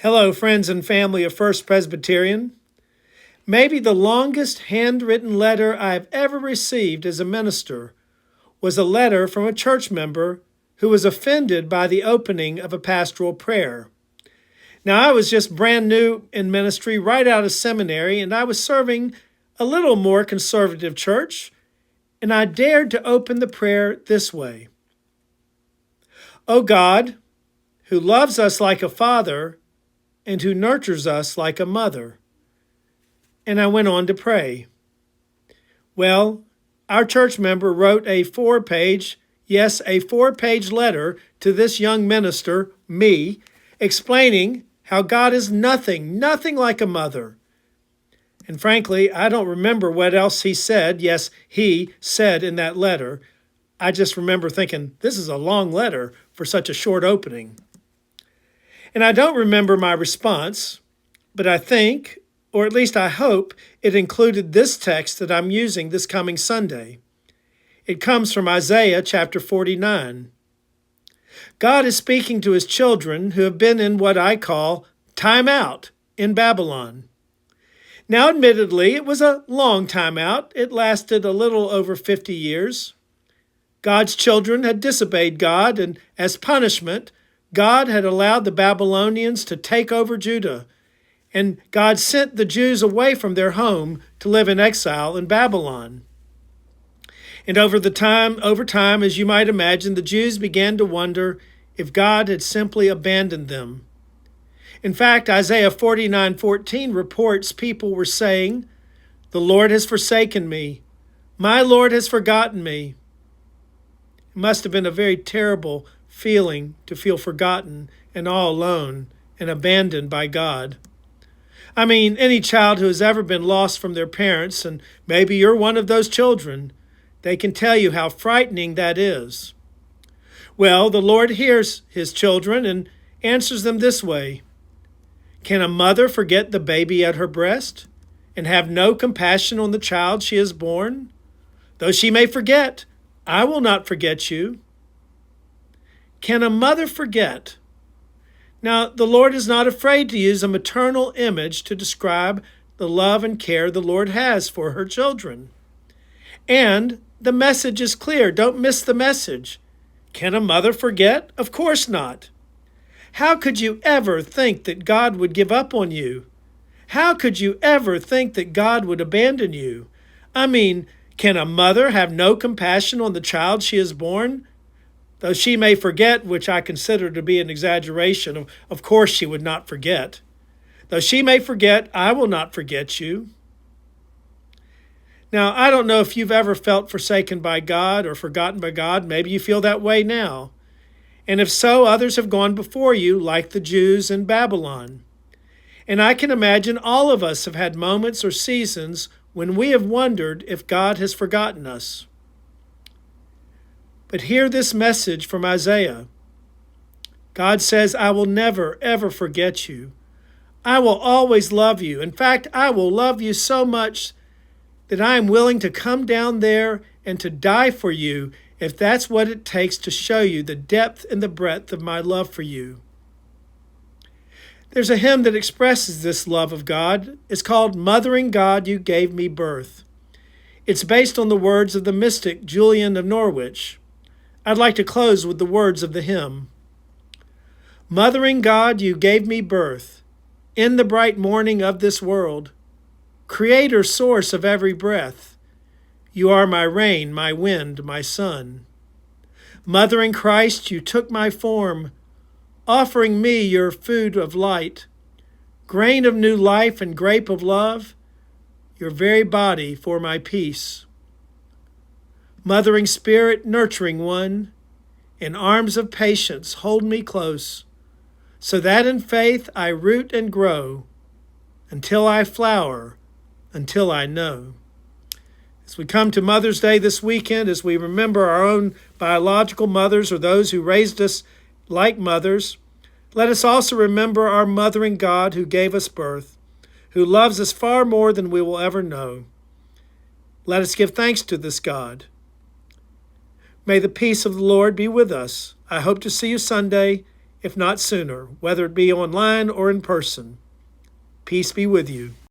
Hello, friends and family of First Presbyterian. Maybe the longest handwritten letter I've ever received as a minister was a letter from a church member who was offended by the opening of a pastoral prayer. Now, I was just brand new in ministry, right out of seminary, and I was serving a little more conservative church, and I dared to open the prayer this way. O God, who loves us like a father and who nurtures us like a mother. And I went on to pray. Well, our church member wrote a four-page letter to this young minister, me, explaining how God is nothing like a mother. And frankly, I don't remember what else he said. Yes, he said in that letter. I just remember thinking, this is a long letter for such a short opening. And I don't remember my response, but I think, or at least I hope, it included this text that I'm using this coming Sunday. It comes from Isaiah chapter 49. God is speaking to his children who have been in what I call time out in Babylon. Now, admittedly, it was a long time out. It lasted a little over 50 years. God's children had disobeyed God, and as punishment, God had allowed the Babylonians to take over Judah, and God sent the Jews away from their home to live in exile in Babylon. And over time, as you might imagine, the Jews began to wonder if God had simply abandoned them. In fact, Isaiah 49:14 reports people were saying, "The Lord has forsaken me. My Lord has forgotten me." It must have been a very terrible feeling to feel forgotten and all alone and abandoned by God. I mean, any child who has ever been lost from their parents, and maybe you're one of those children, they can tell you how frightening that is. Well, the Lord hears his children and answers them this way. Can a mother forget the baby at her breast and have no compassion on the child she has born? Though she may forget, I will not forget you. Can a mother forget? Now, the Lord is not afraid to use a maternal image to describe the love and care the Lord has for her children. And the message is clear. Don't miss the message. Can a mother forget? Of course not. How could you ever think that God would give up on you? How could you ever think that God would abandon you? I mean, can a mother have no compassion on the child she has born? Though she may forget, which I consider to be an exaggeration, of course she would not forget. Though she may forget, I will not forget you. Now, I don't know if you've ever felt forsaken by God or forgotten by God. Maybe you feel that way now. And if so, others have gone before you, like the Jews in Babylon. And I can imagine all of us have had moments or seasons when we have wondered if God has forgotten us. But hear this message from Isaiah. God says, I will never, ever forget you. I will always love you. In fact, I will love you so much that I am willing to come down there and to die for you if that's what it takes to show you the depth and the breadth of my love for you. There's a hymn that expresses this love of God. It's called Mothering God, You Gave Me Birth. It's based on the words of the mystic Julian of Norwich. I'd like to close with the words of the hymn. Mothering God, you gave me birth, in the bright morning of this world, Creator, source of every breath. You are my rain, my wind, my sun. Mothering Christ, you took my form, offering me your food of light, grain of new life and grape of love, your very body for my peace. Mothering Spirit, nurturing one, in arms of patience hold me close, so that in faith I root and grow, until I flower, until I know. As we come to Mother's Day this weekend, as we remember our own biological mothers or those who raised us like mothers, let us also remember our mothering God who gave us birth, who loves us far more than we will ever know. Let us give thanks to this God. May the peace of the Lord be with us. I hope to see you Sunday if not sooner, whether it be online or in person. Peace be with you.